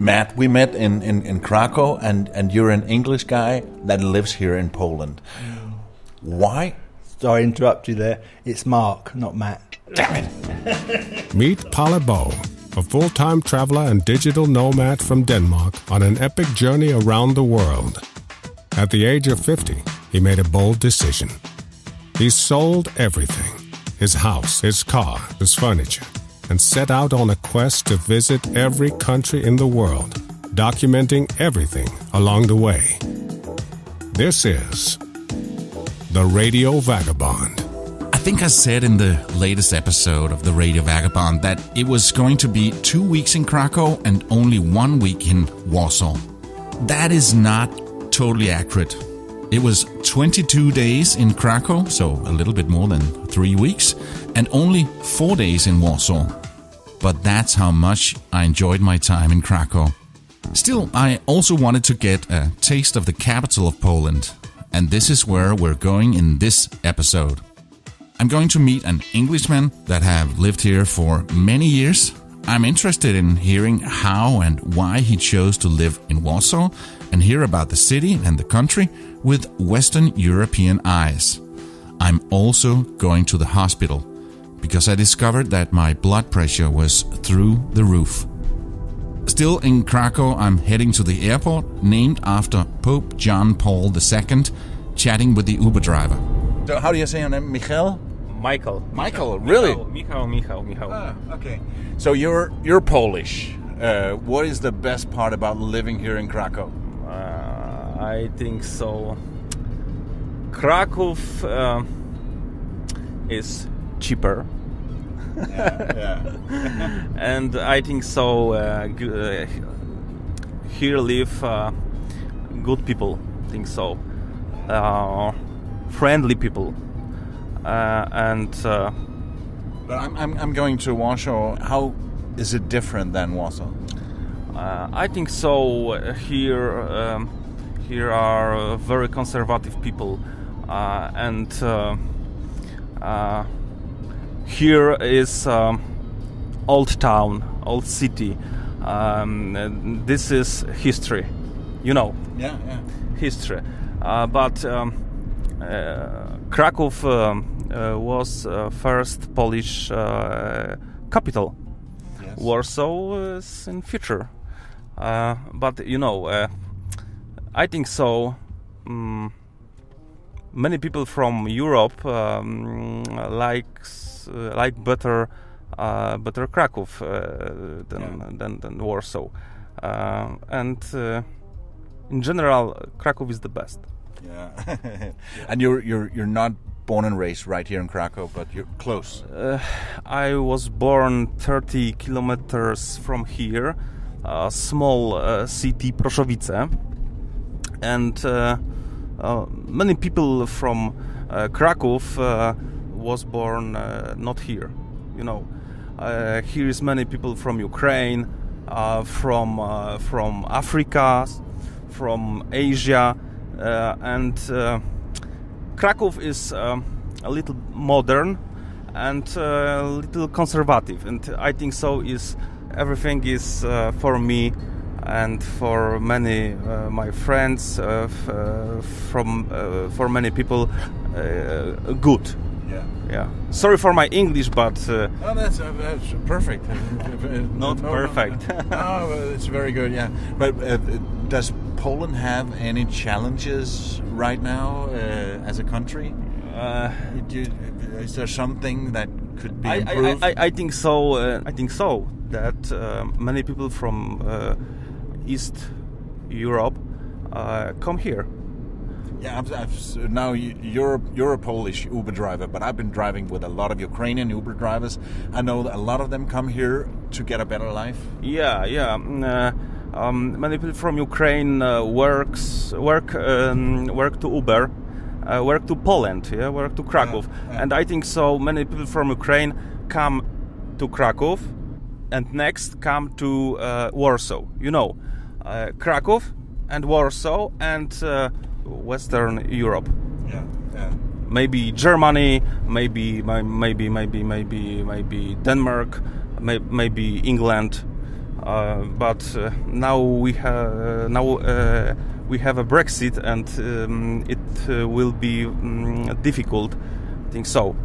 Matt, we met in Krakow, and you're an English guy that lives here in Poland. Why? Sorry to interrupt you there. It's Mark, not Matt. Damn it! Meet Palle Bo, a full-time traveler and digital nomad from Denmark on an epic journey around the world. At the age of 50, he made a bold decision. He sold everything, his house, his car, his furniture, and set out on a quest to visit every country in the world, documenting everything along the way. This is The Radio Vagabond. I think I said in the latest episode of the Radio Vagabond that it was going to be 2 weeks in Krakow and only 1 week in Warsaw. That is not totally accurate. It was 22 days in Krakow, so a little bit more than 3 weeks, and only 4 days in Warsaw. But that's how much I enjoyed my time in Krakow. Still, I also wanted to get a taste of the capital of Poland, and this is where we're going in this episode. I'm going to meet an Englishman that have lived here for many years. I'm interested in hearing how and why he chose to live in Warsaw and hear about the city and the country with Western European eyes. I'm also going to the hospital because I discovered that my blood pressure was through the roof. Still in Krakow, I'm heading to the airport named after Pope John Paul II, chatting with the Uber driver. So how do you say your name? Michael? Michael, really? Michał. Ah, okay. So you're Polish. What is the best part about living here in Krakow? I think so. Kraków is cheaper. Yeah. And I think so. Here live good people. I think so. Friendly people. But I'm going to Warsaw. How is it different than Warsaw? I think so. Here are very conservative people, and here is old town, old city. This is history, you know. Yeah. History, but Kraków was first Polish capital. Yes. Warsaw is in future, but you know, I think so. Many people from Europe like better Kraków than Warsaw, and in general, Kraków is the best. Yeah. And you're not born and raised right here in Krakow, but you're close. I was born 30 kilometers from here, a small city, Proszowice, and many people from Kraków was born not here. You know, here is many people from Ukraine, from Africa, from Asia, and Kraków is a little modern and a little conservative, and I think so is everything is for me and for many my friends for many people good. Yeah. Sorry for my English, but Oh, that's perfect. not perfect. No, it's very good. Yeah, but does Poland have any challenges right now as a country? Is there something that could be improved? I think so. I think so that many people from East Europe come here. Yeah, now you're a Polish Uber driver, but I've been driving with a lot of Ukrainian Uber drivers. I know that a lot of them come here to get a better life. Yeah. Many people from Ukraine work to Uber, work to Poland, work to Kraków, and I think so. Many people from Ukraine come to Kraków, and next come to Warsaw. You know, Kraków and Warsaw and Western Europe. Yeah. Maybe Germany, maybe Denmark, maybe England. but now we have a Brexit, and it will be difficult. I think so.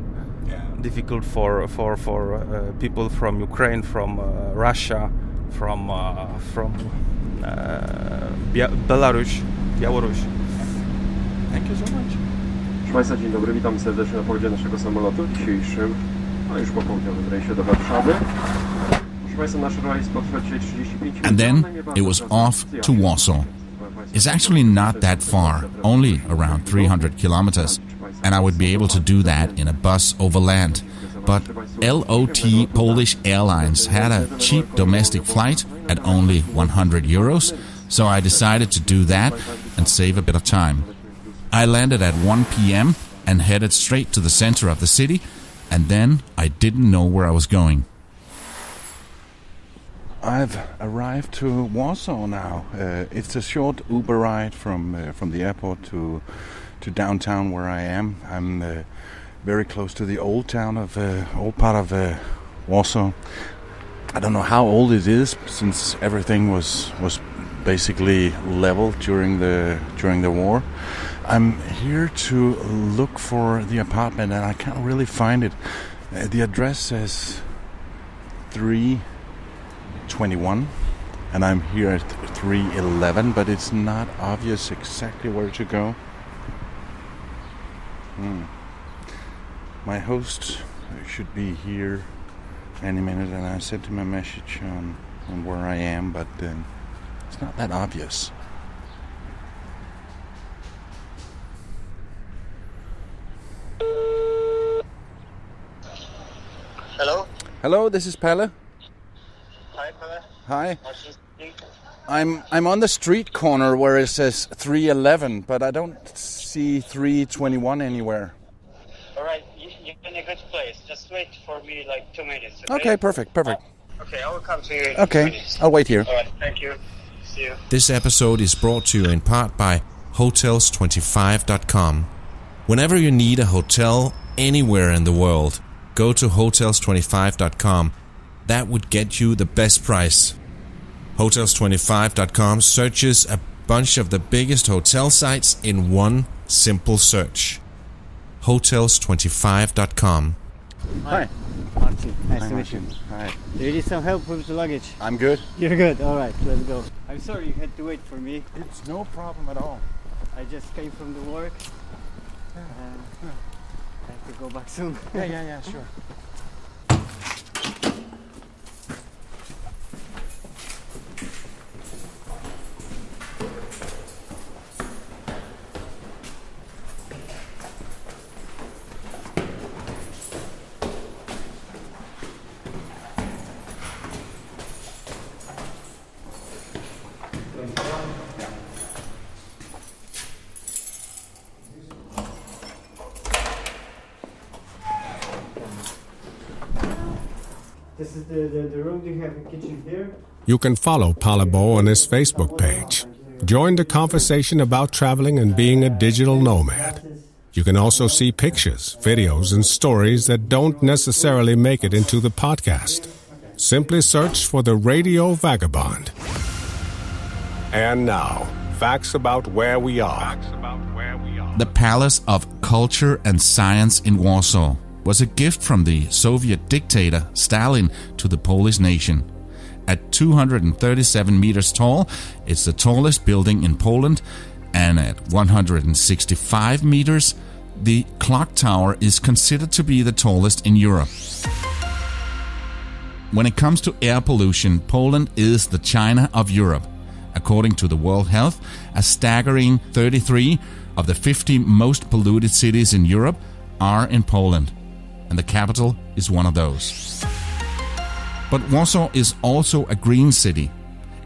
Yeah. Difficult for people from Ukraine, from Russia, from Belarus. Thank you so much. Proszę Państwa, dzień dobry, witam serdecznie na pokładzie naszego samolotu dzisiejszym, już popołudniowym rejsie do Warszawy. Proszę Państwa, nasz rejs potrwa dzisiaj 35 minut. And then it was off to Warsaw. It's actually not that far, only around 300 kilometers, and I would be able to do that in a bus overland. But LOT Polish Airlines had a cheap domestic flight at only 100 euros, so I decided to do that and save a bit of time. I landed at 1 p.m. and headed straight to the center of the city, and then I didn't know where I was going. I've arrived to Warsaw now. It's a short Uber ride from the airport to downtown where I am. I'm very close to the old town of old part of Warsaw. I don't know how old it is, since everything was basically leveled during the war. I'm here to look for the apartment, and I can't really find it. The address says 321, and I'm here at 311, but it's not obvious exactly where to go. My host should be here any minute, and I sent him a message on where I am, but it's not that obvious. Hello? Hello, this is Pelle. Hi, Pelle. Hi. I'm on the street corner where it says 311, but I don't see 321 anywhere. All right, you're in a good place. Just wait for me like 2 minutes. Okay, perfect. Okay, I will come to you in 2 Okay, minutes. I'll wait here. All right, thank you. See you. This episode is brought to you in part by Hotels25.com. Whenever you need a hotel anywhere in the world, go to Hotels25.com. That would get you the best price. Hotels25.com searches a bunch of the biggest hotel sites in one simple search. Hotels25.com. Hi. Martin, nice Hi, to meet you. Martin. Hi. Do you need some help with the luggage? I'm good. You're good, alright, let's go. I'm sorry you had to wait for me. It's no problem at all. I just came from the work. And I have to go back soon. Yeah, sure. This is the room. Do you have a kitchen here? You can follow Palabo on his Facebook page. Join the conversation about traveling and being a digital nomad. You can also see pictures, videos, and stories that don't necessarily make it into the podcast. Simply search for the Radio Vagabond. And now, facts about where we are. The Palace of Culture and Science in Warsaw was a gift from the Soviet dictator Stalin to the Polish nation. At 237 meters tall, it's the tallest building in Poland, and at 165 meters, the clock tower is considered to be the tallest in Europe. When it comes to air pollution, Poland is the China of Europe. According to the World Health, a staggering 33 of the 50 most polluted cities in Europe are in Poland, and the capital is one of those. But Warsaw is also a green city.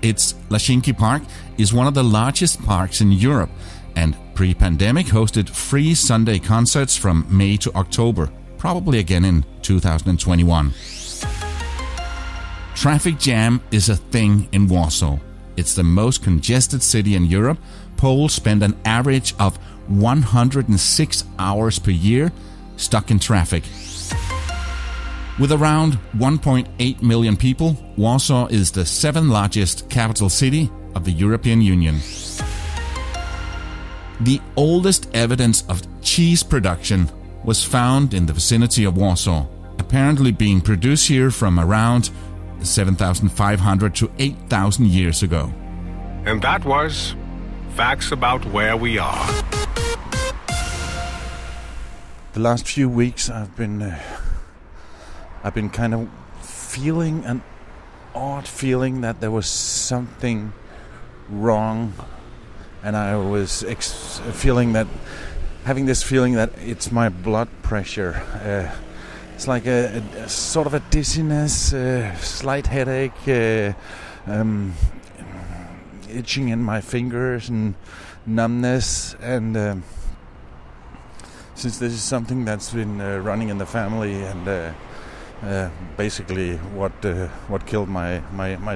Its Lashinki Park is one of the largest parks in Europe, and pre-pandemic hosted free Sunday concerts from May to October, probably again in 2021. Traffic jam is a thing in Warsaw. It's the most congested city in Europe. Poles spend an average of 106 hours per year stuck in traffic. With around 1.8 million people, Warsaw is the 7th largest capital city of the European Union. The oldest evidence of cheese production was found in the vicinity of Warsaw, apparently being produced here from around 7,500 to 8,000 years ago. And that was facts about where we are. The last few weeks I've been kind of feeling an odd feeling that there was something wrong, and I was having this feeling that it's my blood pressure. It's like a sort of a dizziness, slight headache, itching in my fingers and numbness, and since this is something that's been running in the family, and basically what killed my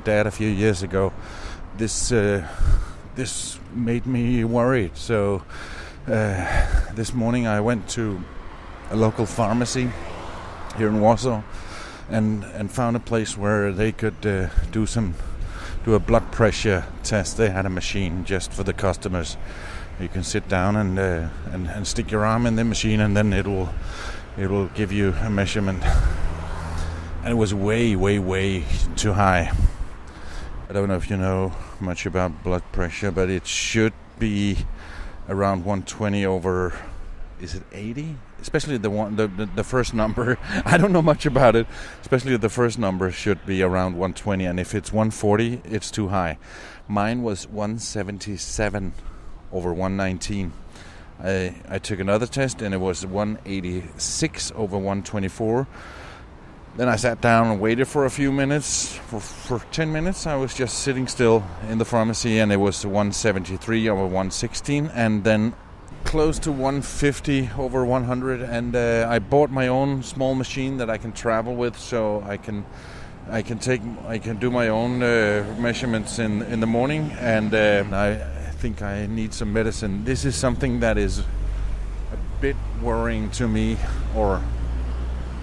dad a few years ago, this made me worried. So this morning I went to a local pharmacy here in Warsaw and found a place where they could do a blood pressure test. They had a machine just for the customers. You can sit down and stick your arm in the machine, and then it will give you a measurement. And it was way too high. I don't know if you know much about blood pressure, but it should be around 120 over, is it 80? Especially the first number. I don't know much about it. Especially the first number should be around 120, and if it's 140, it's too high. Mine was 177 over 119. I took another test, and it was 186 over 124. Then I sat down and waited for a few minutes. For 10 minutes, I was just sitting still in the pharmacy, and it was 173 over 116, and then close to 150 over 100. And I bought my own small machine that I can travel with, so I can do my own measurements in the morning. And I think I need some medicine. This is something that is a bit worrying to me, or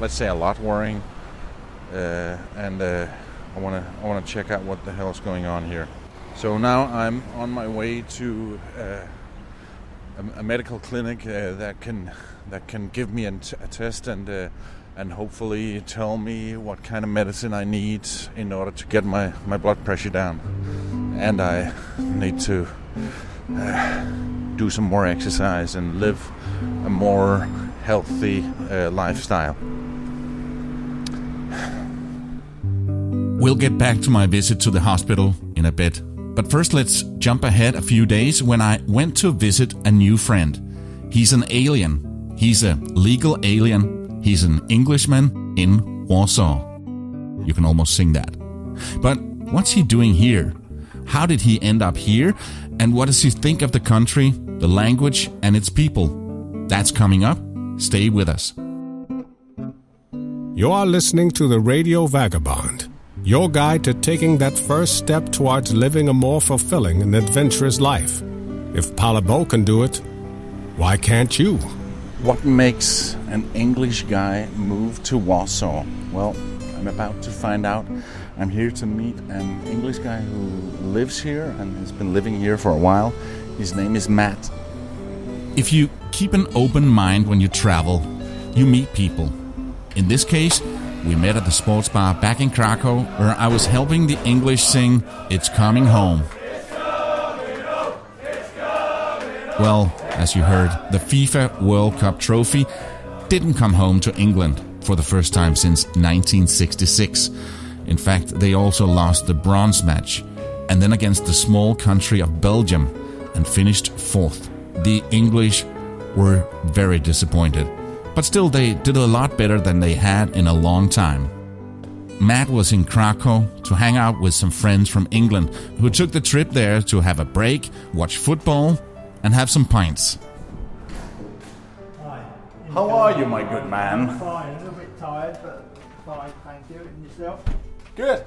let's say a lot worrying. And I want to check out what the hell is going on here. So now I'm on my way to a medical clinic that can give me a test and hopefully tell me what kind of medicine I need in order to get my blood pressure down. And I need to do some more exercise and live a more healthy lifestyle. We'll get back to my visit to the hospital in a bit. But first, let's jump ahead a few days when I went to visit a new friend. He's an alien. He's a legal alien. He's an Englishman in Warsaw. You can almost sing that. But what's he doing here? How did he end up here? And what does he think of the country, the language, and its people? That's coming up. Stay with us. You are listening to the Radio Vagabond, your guide to taking that first step towards living a more fulfilling and adventurous life. If Palabo can do it, why can't you? What makes an English guy move to Warsaw? Well, I'm about to find out. I'm here to meet an English guy who lives here and has been living here for a while. His name is Matt. If you keep an open mind when you travel, you meet people. In this case, we met at the sports bar back in Kraków, where I was helping the English sing "It's Coming Home." Well, as you heard, the FIFA World Cup trophy didn't come home to England for the first time since 1966. In fact, they also lost the bronze match, and then against the small country of Belgium, and finished fourth. The English were very disappointed. But still, they did a lot better than they had in a long time. Matt was in Kraków to hang out with some friends from England who took the trip there to have a break, watch football, and have some pints. Hi. How are you, my good man? Fine, a little bit tired, but fine, thank you. And yourself? Good.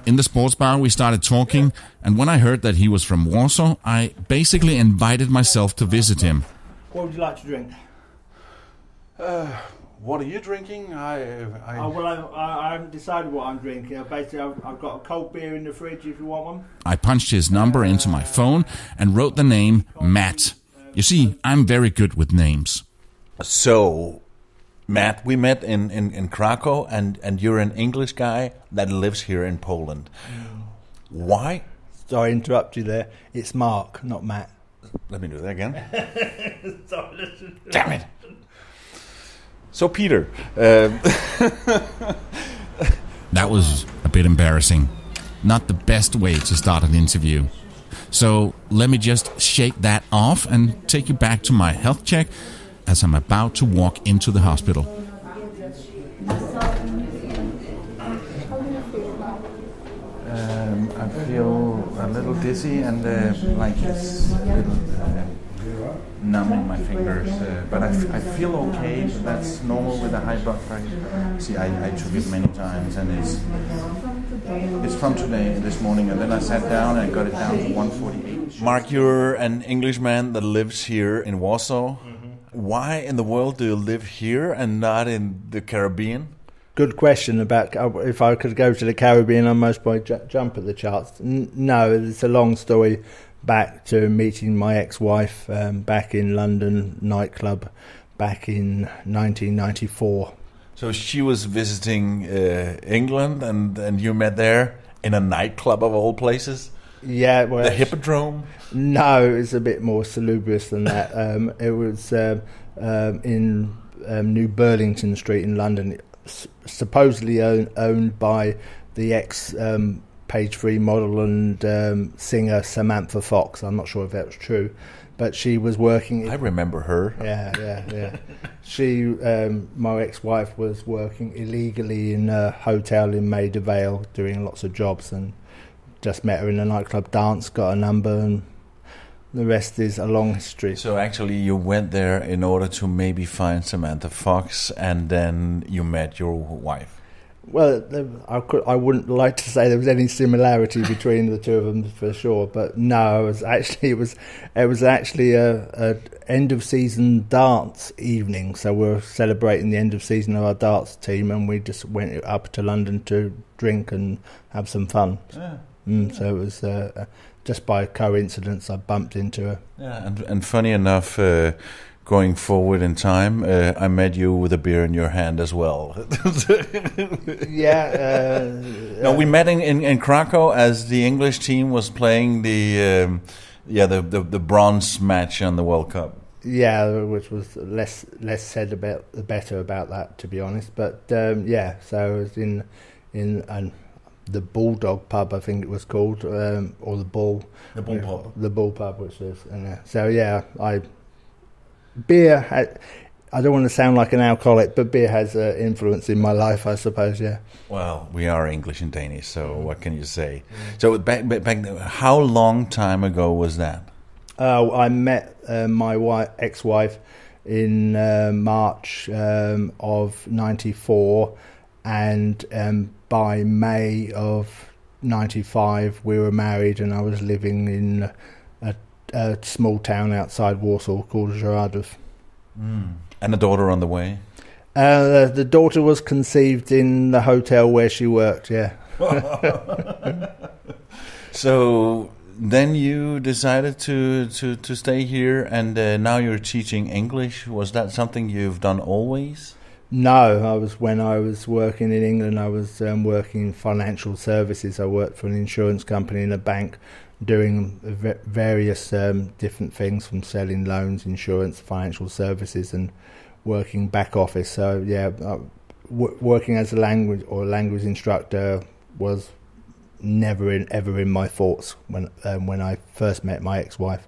In the sports bar, we started talking, and when I heard that he was from Warsaw, I basically invited myself to visit him. What would you like to drink? What are you drinking? I haven't decided what I'm drinking. I've got a cold beer in the fridge if you want one. I punched his number into my phone and wrote the name Matt. You see, I'm very good with names. So, Matt, we met in Krakow, and you're an English guy that lives here in Poland. Why? Sorry to interrupt you there. It's Mark, not Matt. Let me do that again. Sorry, listen. Damn it. So, Peter. That was a bit embarrassing. Not the best way to start an interview. So let me just shake that off and take you back to my health check as I'm about to walk into the hospital. I feel a little dizzy and like it's a little numb in my fingers, but I feel okay. That's normal with a high blood pressure. See, I took it many times, and it's from today, this morning, and then I sat down and got it down to 148. Mark, you're an Englishman that lives here in Warsaw. Mm-hmm. Why in the world do you live here and not in the Caribbean? Good question about if I could go to the Caribbean, I most probably jump at the charts. No, it's a long story back to meeting my ex-wife back in London nightclub back in 1994. So she was visiting England, and you met there in a nightclub of all places? Yeah, well, the Hippodrome? No, it's a bit more salubrious than that. It was in New Burlington Street in London, supposedly owned by the ex Page 3 model and singer Samantha Fox. I'm not sure if that's true, but she was working. I remember her. Yeah. She, my ex-wife, was working illegally in a hotel in Maida Vale, doing lots of jobs, and just met her in a nightclub dance, got a number, and the rest is a long history. So actually you went there in order to maybe find Samantha Fox, and then you met your wife. Well, I wouldn't like to say there was any similarity between the two of them for sure, but no, it was actually a end of season dance evening. So we're celebrating the end of season of our darts team, and we just went up to London to drink and have some fun. Yeah. So it was just by coincidence I bumped into her. Yeah, and funny enough, going forward in time, I met you with a beer in your hand as well. Yeah. No, we met in Krakow as the English team was playing the bronze match on the World Cup. Yeah, which was less said about the better about that, to be honest. But yeah, so I was in the Bulldog pub, I think it was called, or the Bull. The Bull pub. The Bull pub, which is so yeah, beer. I don't want to sound like an alcoholic, but beer has influence in my life, I suppose. Yeah. Well, we are English and Danish, so what can you say? So back how long time ago was that? I met my ex-wife in March of '94, and by May of '95 we were married, and I was living in a small town outside Warsaw called Żoradów. And a daughter on the way? The daughter was conceived in the hotel where she worked, yeah. So then you decided to stay here, and now you're teaching English. Was that something you've done always? No, when I was working in England, I was working in financial services. I worked for an insurance company and a bank, doing various different things, from selling loans, insurance, financial services, and working back office. So yeah, working as a language instructor was never ever in my thoughts when I first met my ex-wife.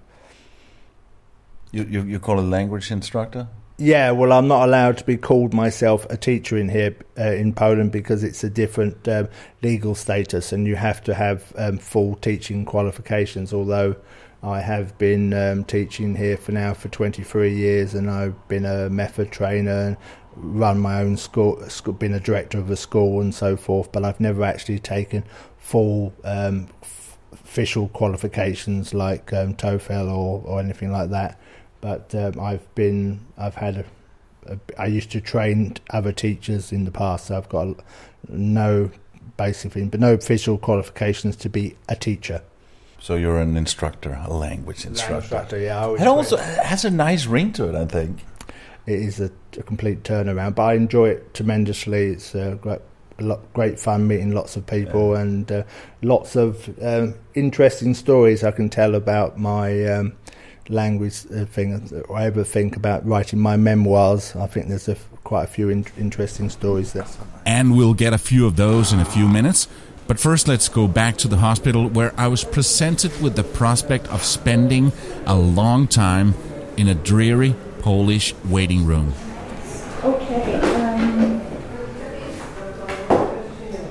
You call a language instructor? Yeah, well, I'm not allowed to be called myself a teacher in here in Poland, because it's a different legal status, and you have to have full teaching qualifications. Although I have been teaching here for 23 years, and I've been a method trainer and run my own school, been a director of a school and so forth, but I've never actually taken full official qualifications like TOEFL or anything like that. But I've had I used to train other teachers in the past, so I've got no basic thing, but no official qualifications to be a teacher. So you're an instructor, a language instructor. Yeah. It also has a nice ring to it, I think. It is a complete turnaround, but I enjoy it tremendously. It's great fun meeting lots of people, and lots of interesting stories I can tell about my language thing. I ever think about writing my memoirs. I think there's quite a few interesting stories there. And we'll get a few of those in a few minutes. But first, let's go back to the hospital where I was presented with the prospect of spending a long time in a dreary Polish waiting room. Okay,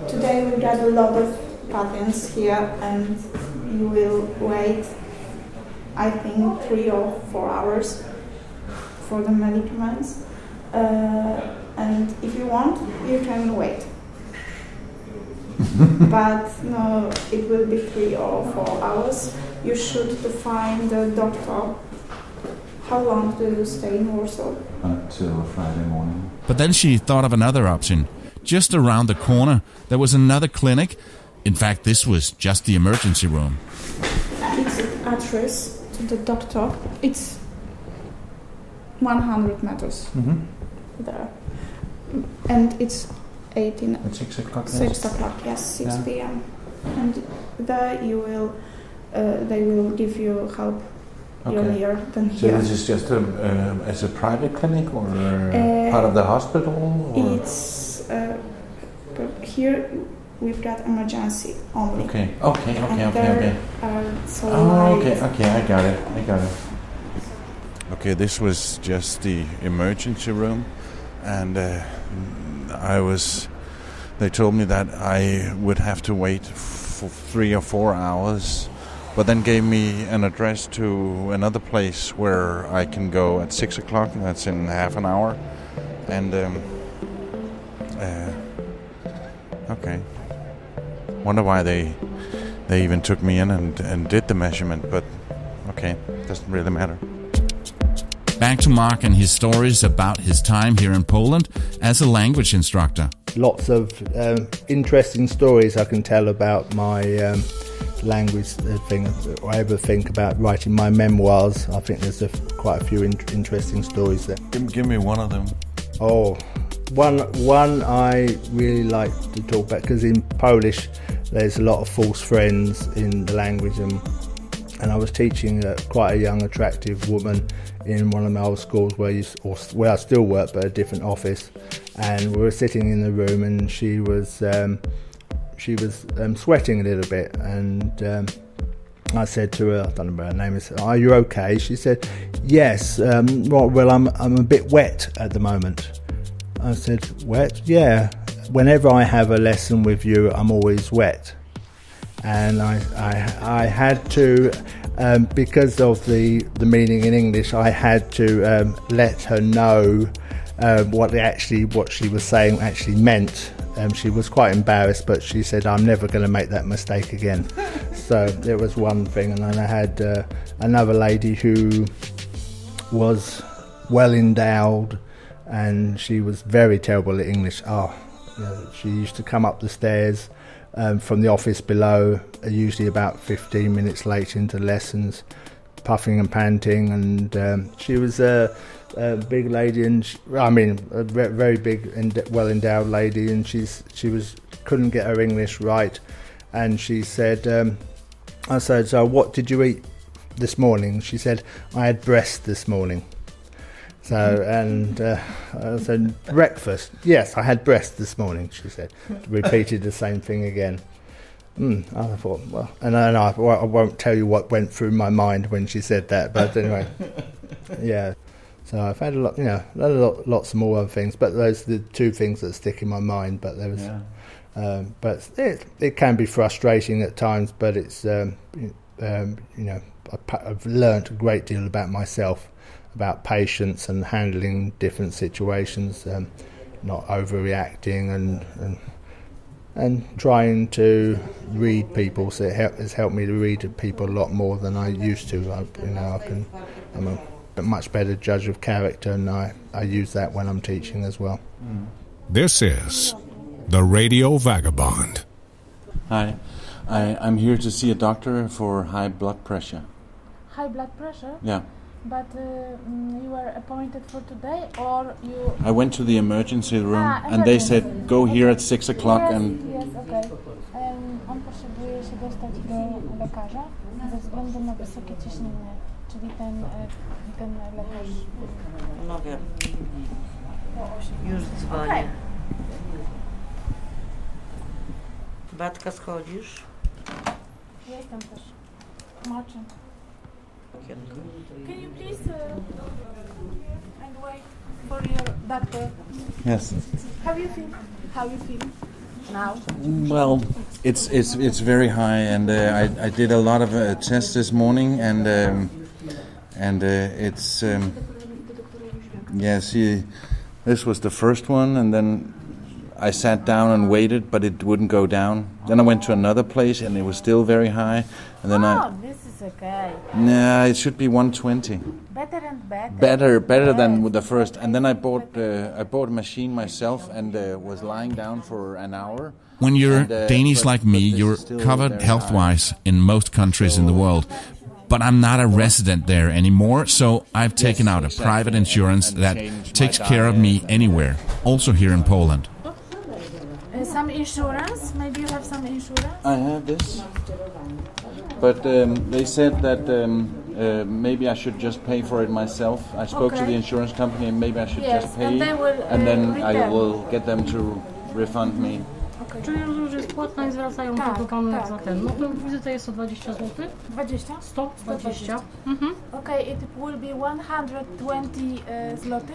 today we got a lot of patients here, and you will wait, I think, 3 or 4 hours for the medicaments. And if you want, you can wait. But no, it will be 3 or 4 hours. You should find the doctor. How long do you stay in Warsaw? Until Friday morning. But then she thought of another option. Just around the corner, there was another clinic. In fact, this was just the emergency room. It's an address to the doctor. It's 100 meters there. And it's 18 At 6 o'clock? 6 o'clock, yes, 6 p.m. And there you will, they will give you help earlier than So here. this is just as a private clinic or part of the hospital? Or? It's here we've got emergency only. Okay. So Okay, I got it. Okay, this was just the emergency room, and they told me that I would have to wait for 3 or 4 hours, but then gave me an address to another place where I can go at 6 o'clock, and that's in half an hour. And okay, wonder why they even took me in and did the measurement, but okay, doesn't really matter. Back to Mark and his stories about his time here in Poland as a language instructor. Lots of interesting stories I can tell about my language thing. I ever think about writing my memoirs. I think there's quite a few interesting stories there. Give me one of them. Oh, one I really like to talk about, because in Polish there's a lot of false friends in the language, and I was teaching quite a young, attractive woman in one of my old schools where I still work, but a different office. And we were sitting in the room, and she was sweating a little bit. And I said to her, I don't know what her name is, "Are you okay?" She said, "Yes. Well, I'm a bit wet at the moment." I said, "Wet? Yeah. Whenever I have a lesson with you, I'm always wet." And I had to, because of the meaning in English, I had to let her know what she was saying actually meant. She was quite embarrassed, but she said, "I'm never going to make that mistake again." So there was one thing. And then I had another lady who was well endowed, and she was very terrible at English. She used to come up the stairs from the office below, usually about 15 minutes late into lessons, puffing and panting, and she was a big lady, and a very big and well-endowed lady, and she couldn't get her English right, and she said, I said, "So what did you eat this morning?" She said, "I had breast this morning." So, and I said, "Breakfast?" "Yes, I had breast this morning," she said. Repeated the same thing again. I thought, well, and I won't tell you what went through my mind when she said that, but anyway, yeah. So I've had lots more other things, but those are the two things that stick in my mind. But there was, but it can be frustrating at times. But it's, I've learnt a great deal about myself, about patience and handling different situations, not overreacting and trying to read people. So it has helped me to read people a lot more than I used to. much better judge of character, and I use that when I'm teaching as well. This is the Radio Vagabond. Hi, I'm here to see a doctor for high blood pressure. High blood pressure? Yeah. But you were appointed for today, or you... I went to the emergency room and they said, go here at 6 o'clock and... Yes, okay. On potrzebuje się dostać do lekarza ze względu na wysokie ciśnienie, czyli ten lekarz... No wiem. Już dzwonię. Okay. Batka, schodzisz? Jestem też. Tłumaczę. Can you please and wait for your doctor? Yes. How you feel now? Well, it's very high, and I did a lot of tests this morning, and it's this was the first one, and then I sat down and waited, but it wouldn't go down. Then I went to another place, and it was still very high, and then this is okay. Nah, it should be 120. Better and better. Better than with the first. And then I bought a machine myself and was lying down for an hour. When you're Danish like me, you're covered health-wise in most countries in the world. But I'm not a resident there anymore, so I've taken out a private insurance that takes care of me anywhere, also here in Poland. Some insurance? Maybe you have some insurance? I have this. But they said that maybe I should just pay for it myself. I spoke to the insurance company and maybe I should just pay, and then I will get them to refund me. Okay. Czyli już jest płatna i zwracają tylko panu za ten. No to wizyta jest o 20 zł. 20? 120. Okay, it will be 120 zloty.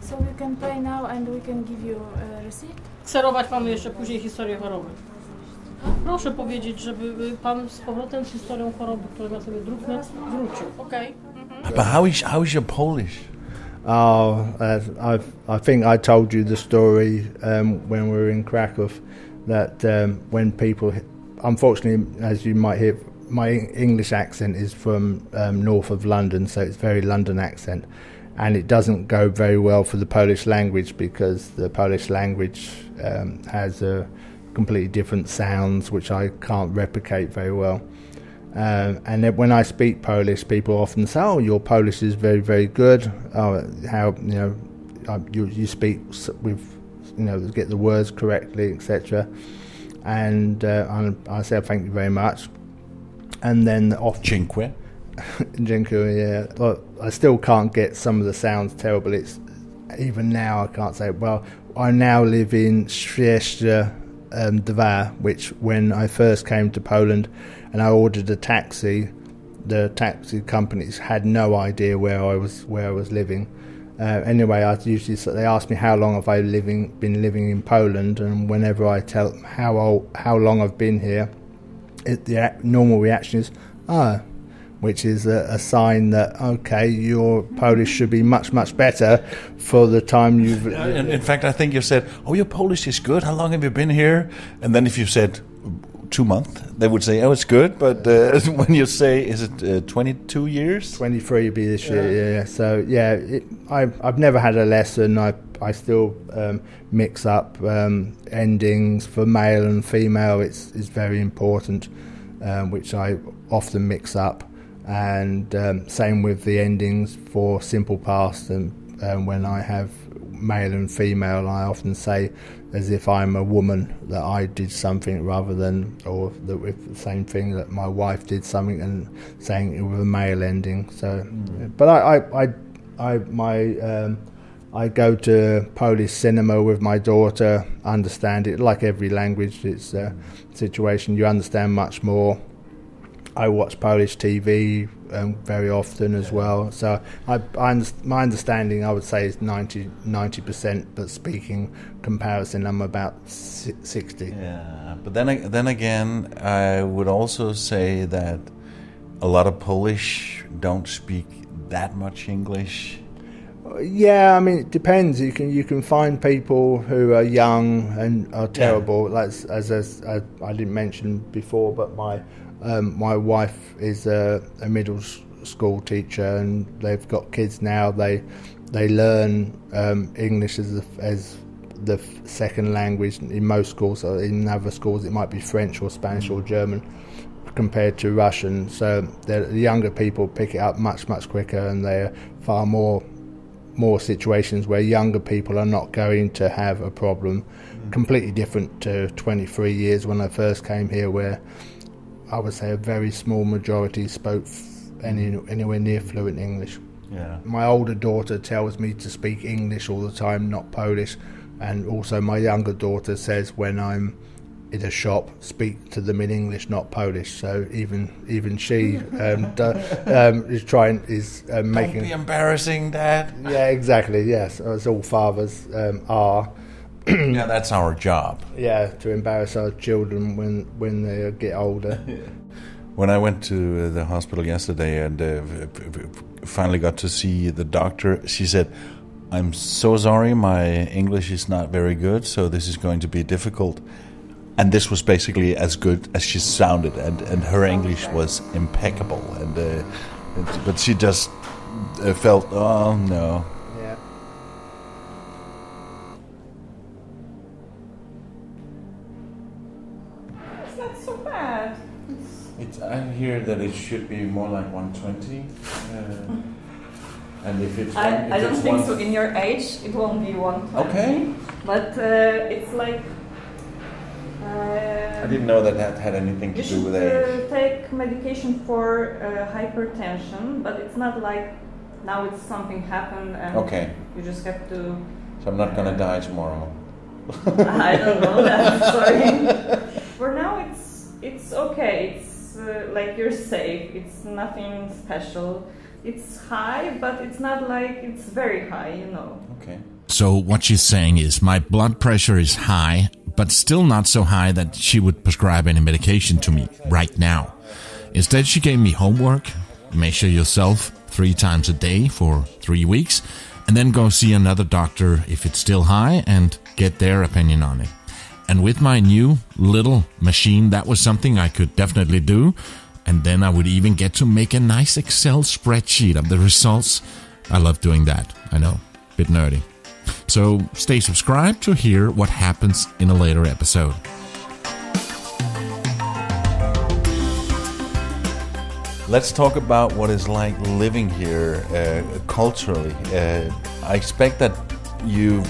So we can pay now and we can give you a receipt. Kserować panu jeszcze później historię choroby. Proszę powiedzieć, żeby pan z powrotem z historią choroby, którą ja sobie druknę, wrócił. Okay? But how is your Polish? I think I told you the story when we were in Kraków, that when people, unfortunately, as you might hear, my English accent is from north of London, so it's very London accent, and it doesn't go very well for the Polish language because the Polish language has completely different sounds which I can't replicate very well. And then when I speak Polish, people often say, "Oh, your Polish is very, very good. Oh, how you speak with, get the words correctly, etc." And I say, "Thank you very much." And then Dziękuję. Dziękuję, yeah. Look, I still can't get some of the sounds terrible. It's even now I can't say. Well, I now live in Świerszcza 2, which when I first came to Poland and I ordered a taxi, the taxi companies had no idea where I was living. Anyway, they ask me how long have I been living in Poland, and whenever I tell them how long I've been here, the normal reaction is which is a sign that your Polish should be much, much better for the time you've... In fact, I think you said, "Oh, your Polish is good. How long have you been here?" And then if you said 2 months, they would say, "Oh, it's good." But when you say, "Is it 22 years?" 23 will be this year, yeah. So, yeah, I've never had a lesson. I still mix up endings for male and female. It's very important, which I often mix up. And same with the endings for simple past, and when I have male and female, I often say as if I'm a woman that I did something rather than, or with the same thing that my wife did something, and saying it with a male ending. So, but I go to Polish cinema with my daughter, understand it like every language. It's a situation you understand much more. I watch Polish TV very often as well, so my understanding, I would say, is 90%, but speaking comparison, I'm about 60. Yeah, but then again, I would also say that a lot of Polish don't speak that much English. Yeah, I mean, it depends. You can find people who are young and are terrible. Yeah. As I didn't mention before, but my wife is a middle school teacher, and they've got kids now. They learn English as the second language in most schools. Or in other schools, it might be French or Spanish or German compared to Russian. So the younger people pick it up much quicker, and there are far more situations where younger people are not going to have a problem. Completely different to 23 years when I first came here, where I would say a very small majority spoke anywhere near fluent English. Yeah. My older daughter tells me to speak English all the time, not Polish, and also my younger daughter says when I'm in a shop, speak to them in English, not Polish. So even she is trying making. Don't be embarrassing, Dad. Yeah, exactly. Yes, as all fathers are. Yeah, that's our job. Yeah, to embarrass our children when they get older. When I went to the hospital yesterday and finally got to see the doctor, she said, "I'm so sorry, my English is not very good, so this is going to be difficult." And this was basically as good as she sounded, and her English was impeccable. But she just felt, oh no. Yeah. It's not so bad. I hear that it should be more like 120. And if it's I don't think so. In your age, it won't be 120. Okay. But it's like. I didn't know that had anything to do with age. You should take medication for hypertension, but it's not like now it's something happened and you just have to. So I'm not gonna die tomorrow. I don't know that. Sorry. For now, it's okay. It's like you're safe. It's nothing special. It's high, but it's not like it's very high, you know. Okay. So what she's saying is my blood pressure is high, but still not so high that she would prescribe any medication to me right now. Instead, she gave me homework. Measure yourself 3 times a day for 3 weeks, and then go see another doctor if it's still high and get their opinion on it. And with my new little machine, that was something I could definitely do. And then I would even get to make a nice Excel spreadsheet of the results. I love doing that. I know, bit nerdy. So stay subscribed to hear what happens in a later episode. Let's talk about what it's like living here culturally. I expect that you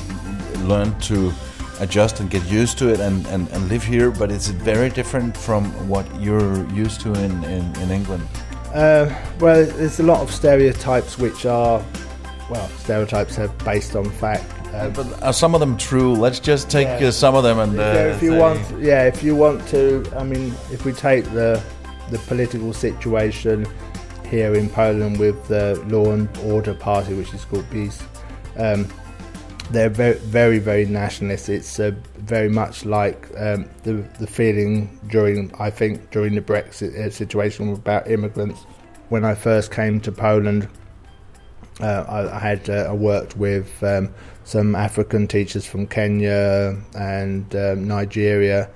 learned to adjust and get used to it and live here, but it's very different from what you're used to in England. Well, there's a lot of stereotypes which are, stereotypes are based on fact. But are some of them true? Let's just take some of them and if you want to, I mean, if we take the political situation here in Poland with the Law and Order Party, which is called PiS, they're very, very nationalist. It's very much like the feeling during the Brexit situation about immigrants. When I first came to Poland, I worked with some African teachers from Kenya and Nigeria,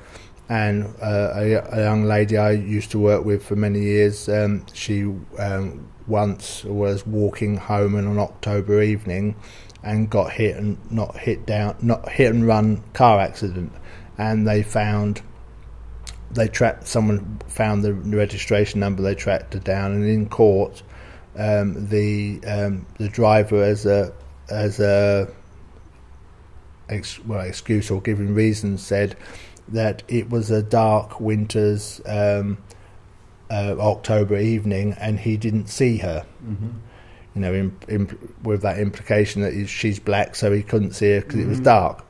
and a young lady I used to work with for many years. She once was walking home on an October evening and got hit and run car accident, and someone found the registration number. They tracked her down, and in court, the driver as a excuse or giving reasons said that it was a dark winter's October evening and he didn't see her. Mm-hmm. You know, with that implication that she's black, so he couldn't see her because it was dark.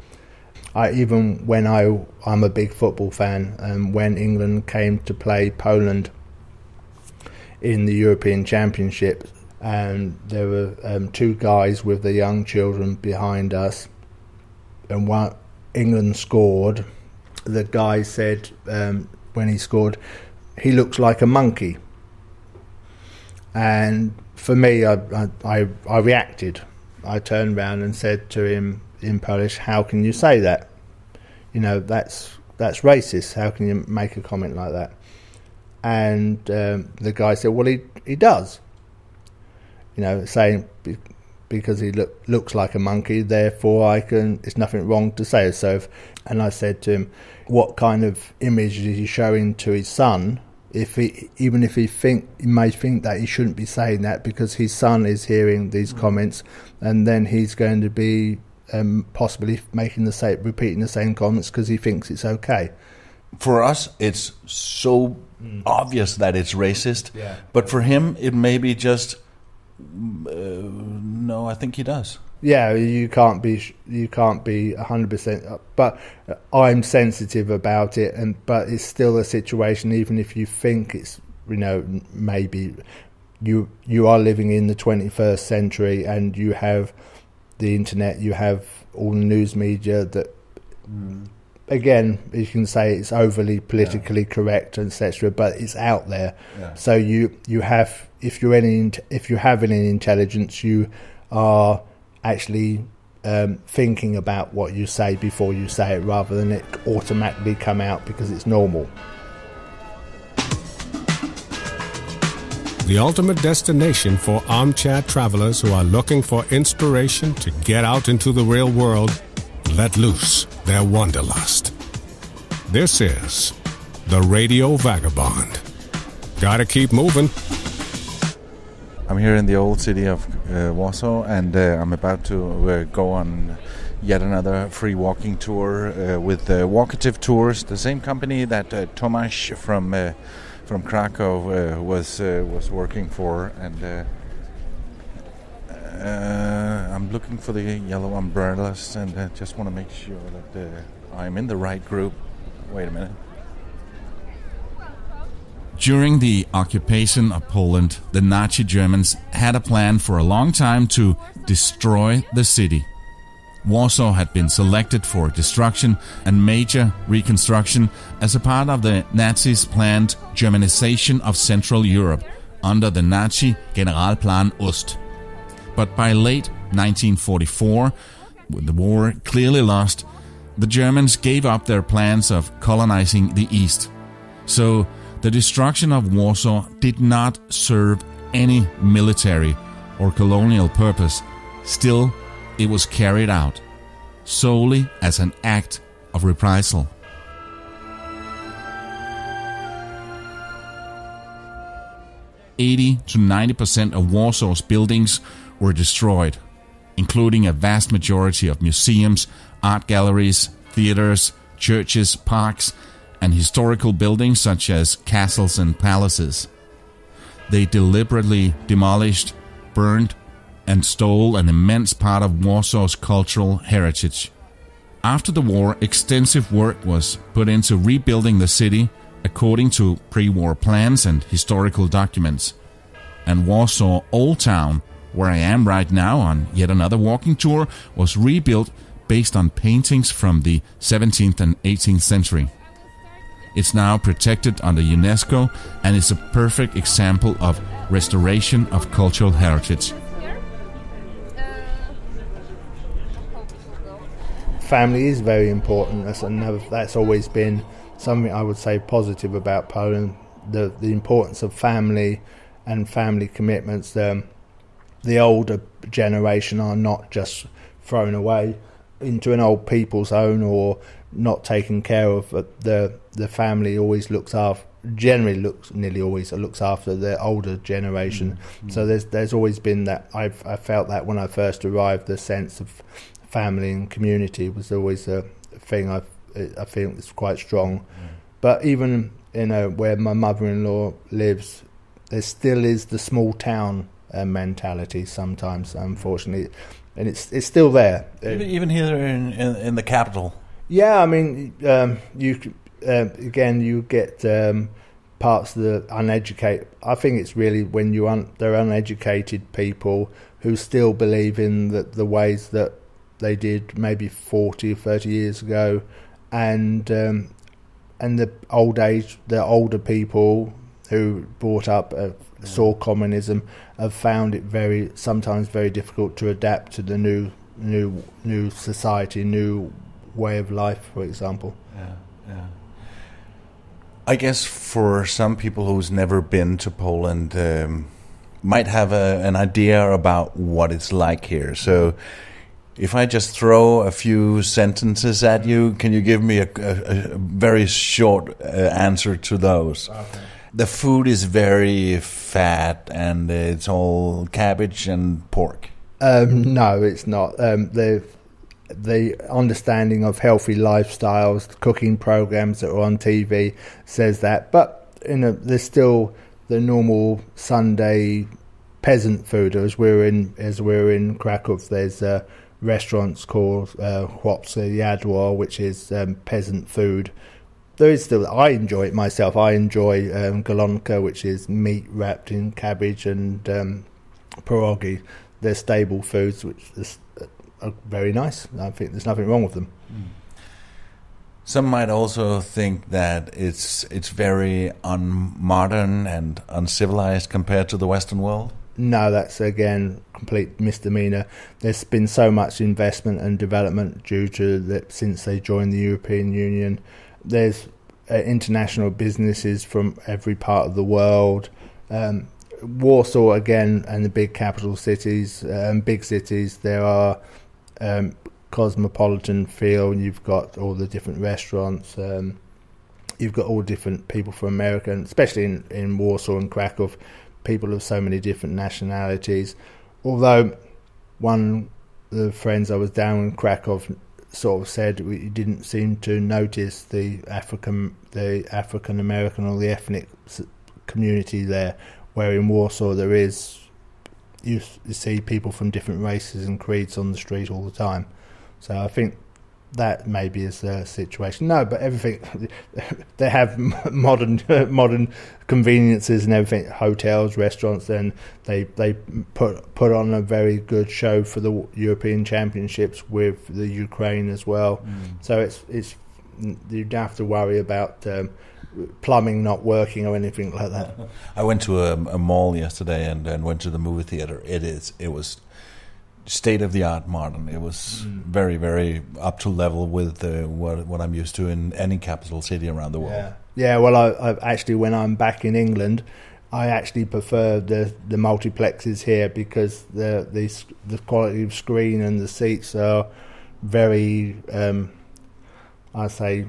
I'm a big football fan, and when England came to play Poland in the European Championship, and there were 2 guys with the young children behind us, and England scored. The guy said when he scored, he looks like a monkey. And for me, I reacted. I turned around and said to him in Polish, "How can you say that? You know, that's racist. How can you make a comment like that?" And the guy said, "Well, he does." saying because he looks like a monkey, therefore it's nothing wrong to say so. And I said to him, what kind of image is he showing to his son? Even if he may think that he shouldn't be saying that, because his son is hearing these comments, and then he's going to be possibly repeating the same comments because he thinks it's okay. For us, it's so obvious that it's racist, but for him, it may be just no. I think he does. Yeah, you can't be 100%. But I'm sensitive about it, but it's still a situation. Even if you think it's maybe you are living in the 21st century, and you have the internet, you have all the news media that. Again, you can say it's overly politically correct, etc., but it's out there. Yeah. So you have, if you have any intelligence, you are actually thinking about what you say before you say it, rather than it automatically come out because it's normal. The ultimate destination for armchair travelers who are looking for inspiration to get out into the real world, let loose their wanderlust. This is the Radio Vagabond. Gotta keep moving. I'm here in the old city of Warsaw, and I'm about to go on yet another free walking tour with Walkative Tours, the same company that Tomasz from Kraków was working for, and I'm looking for the yellow umbrellas, and just want to make sure that I'm in the right group. Wait a minute. During the occupation of Poland, the Nazi Germans had a plan for a long time to destroy the city. Warsaw had been selected for destruction and major reconstruction as a part of the Nazis' planned Germanization of Central Europe under the Nazi Generalplan Ost. But by late 1944, with the war clearly lost, the Germans gave up their plans of colonizing the East. So the destruction of Warsaw did not serve any military or colonial purpose. Still, it was carried out solely as an act of reprisal. (80% to 90% of Warsaw's buildings were destroyed, including a vast majority of museums, art galleries, theaters, churches, parks, and historical buildings such as castles and palaces. They deliberately demolished, burned, and stole an immense part of Warsaw's cultural heritage. After the war, extensive work was put into rebuilding the city according to pre-war plans and historical documents. And Warsaw Old Town, where I am right now on yet another walking tour, was rebuilt based on paintings from the 17th and 18th century. It's now protected under UNESCO and is a perfect example of restoration of cultural heritage. Family is very important. That's always been something I would say positive about Poland. The importance of family and family commitments. The older generation are not just thrown away into an old people's home or not taken care of. The family always looks after the older generation. Mm-hmm. So there's always been that. I felt that when I first arrived, the sense of family and community was always a thing I think is quite strong. Mm. But even where my mother-in-law lives, there still is the small town mentality sometimes, unfortunately, and it's still there. Even here in the capital. Yeah, I mean, you get parts of the uneducated. I think it's really when they're uneducated people who still believe in the ways that they did maybe 40 or 30 years ago, and the older people who brought up saw communism have found it sometimes very difficult to adapt to the new society, new way of life, for example. Yeah. I guess for some people who's never been to Poland, might have an idea about what it's like here. So if I just throw a few sentences at you, can you give me a very short answer to those? Okay. The food is very fat, and it's all cabbage and pork. No, it's not. The understanding of healthy lifestyles, cooking programs that are on TV says that, but there's still the normal Sunday peasant food. As we're in Kraków, there's restaurants called Warsaw, which is peasant food. There is still. I enjoy it myself. I enjoy golonka, which is meat wrapped in cabbage, and pierogi. They're stable foods, which are very nice. I think there's nothing wrong with them. Some might also think that it's very unmodern and uncivilized compared to the Western world. No, that's again complete misdemeanor. There's been so much investment and development due to that since they joined the European Union. There's international businesses from every part of the world. Warsaw again, and the big capital cities, big cities. There are cosmopolitan feel. You've got all the different restaurants. You've got all different people from America, and especially in Warsaw and Kraków, people of so many different nationalities. Although one of the friends I was down in Kraków sort of said we didn't seem to notice the African American or the ethnic community there, where in Warsaw there is. You see people from different races and creeds on the street all the time. So I think that maybe is the situation. No, but everything, they have modern conveniences and everything, hotels, restaurants, and they put on a very good show for the European Championships with the Ukraine as well. So it's you don't have to worry about plumbing not working or anything like that. I went to a mall yesterday and went to the movie theater. It was state-of-the-art modern. It was very, very up to level with what I'm used to in any capital city around the world. Yeah. Well, I actually, when I'm back in England, I actually prefer the multiplexes here because the quality of screen and the seats are very, I say,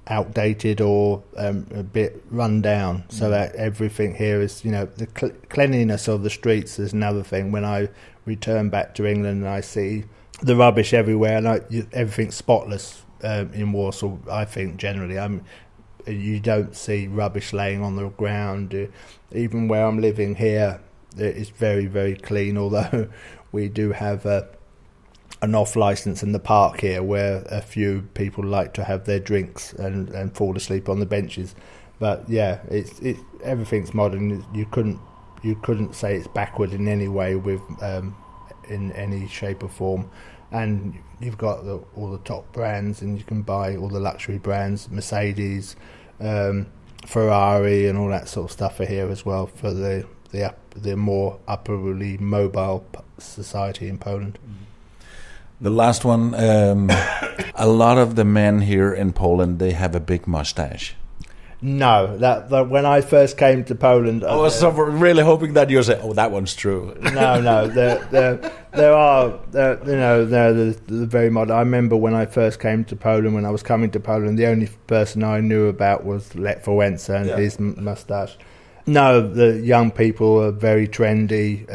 outdated or a bit run down, so that everything here is, the cleanliness of the streets is another thing. When I return back to England and I see the rubbish everywhere, and everything's spotless in Warsaw, I think generally you don't see rubbish laying on the ground. Even where I'm living here, it's very, very clean, although we do have an off license in the park here where a few people like to have their drinks and fall asleep on the benches. But yeah, everything's modern. You couldn't say it's backward in any way with in any shape or form. And you've got all the top brands, and you can buy all the luxury brands, Mercedes, Ferrari, and all that sort of stuff are here as well for the more upperly mobile society in Poland. The last one, a lot of the men here in Poland, they have a big mustache. No, that when I first came to Poland, I was really hoping that you'd say, "Oh, that one's true." No, there are, they're very modern. I remember when I first came to Poland, when I was coming to Poland, the only person I knew about was Lech Wałęsa and his mustache. No, the young people are very trendy.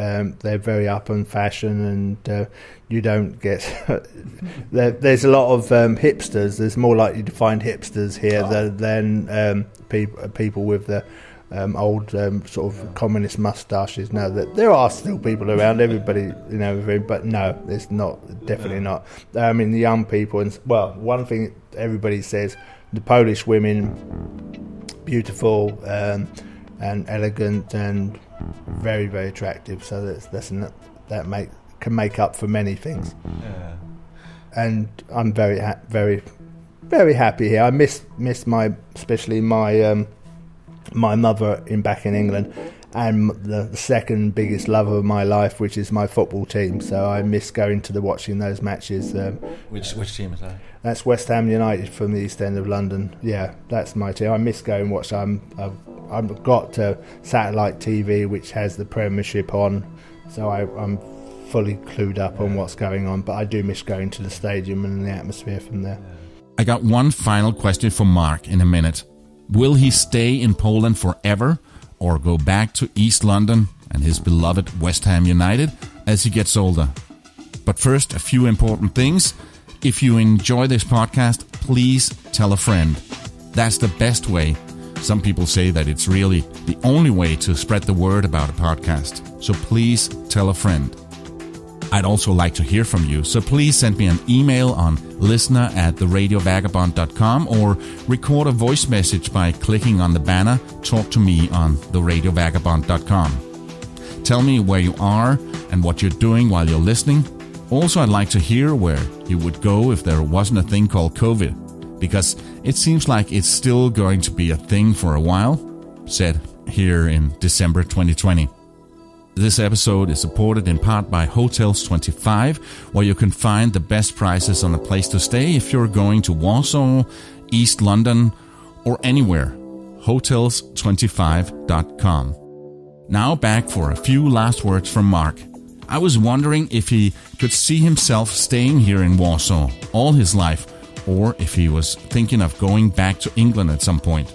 They're very up on fashion, and you don't get. There's a lot of hipsters. There's more likely to find hipsters here than people with the old sort of communist mustaches. No, that there are still people around. Everybody, but no, it's not. Definitely not. I mean, the young people, and one thing everybody says: the Polish women, beautiful. And elegant and very, very attractive. So that can make up for many things. Yeah. And I'm very, very, very happy here. I miss especially my mother back in England, and the second biggest love of my life, which is my football team. So I miss going to watching those matches. Which team is that? That's West Ham United from the East End of London. Yeah, that's my team. I miss going and watch. I've got satellite TV, which has the Premiership on, so I'm fully clued up on what's going on. But I do miss going to the stadium and the atmosphere from there. I got one final question for Mark in a minute. Will he stay in Poland forever, or go back to East London and his beloved West Ham United as he gets older? But first, a few important things. If you enjoy this podcast, please tell a friend. That's the best way. Some people say that it's really the only way to spread the word about a podcast. So please tell a friend. I'd also like to hear from you, so please send me an email on listener@theradiovagabond.com or record a voice message by clicking on the banner Talk to Me on theradiovagabond.com. Tell me where you are and what you're doing while you're listening. Also, I'd like to hear where you would go if there wasn't a thing called COVID, because it seems like it's still going to be a thing for a while, said here in December 2020. This episode is supported in part by Hotels 25, where you can find the best prices on a place to stay if you're going to Warsaw, East London, or anywhere. Hotels25.com. Now back for a few last words from Mark. I was wondering if he could see himself staying here in Warsaw all his life, or if he was thinking of going back to England at some point.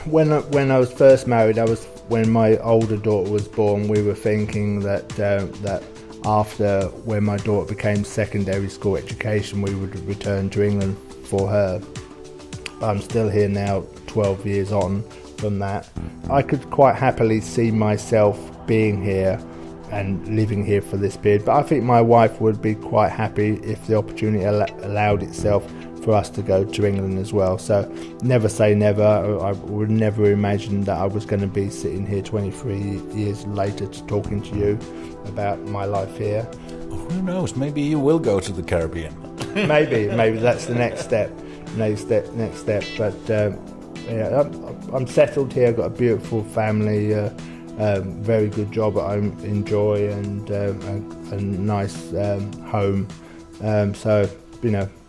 When I was first married, when my older daughter was born, we were thinking that after when my daughter became secondary school education, we would return to England for her. I'm still here now, 12 years on from that. I could quite happily see myself being here and living here for this period, but I think my wife would be quite happy if the opportunity allowed itself for us to go to England as well. So never say never. I would never imagine that I was going to be sitting here 23 years later talking to you about my life here. Who knows? Maybe you will go to the Caribbean. maybe that's the next step. Next step. But yeah, I'm settled here. I've got a beautiful family, very good job that I enjoy, and a nice home. So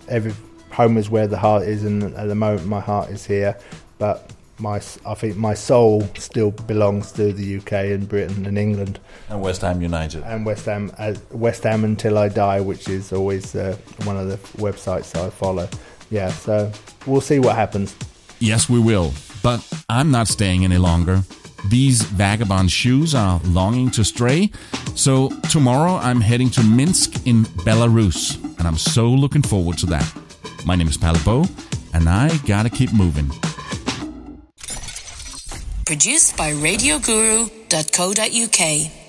every home is where the heart is, and at the moment my heart is here, but I think my soul still belongs to the UK and Britain and England. And West Ham United. And West Ham until I die, which is always one of the websites that I follow. Yeah, so we'll see what happens. Yes, we will, but I'm not staying any longer. These vagabond shoes are longing to stray, so tomorrow I'm heading to Minsk in Belarus, and I'm so looking forward to that. My name is Palibo, and I gotta keep moving. Produced by RadioGuru.co.uk.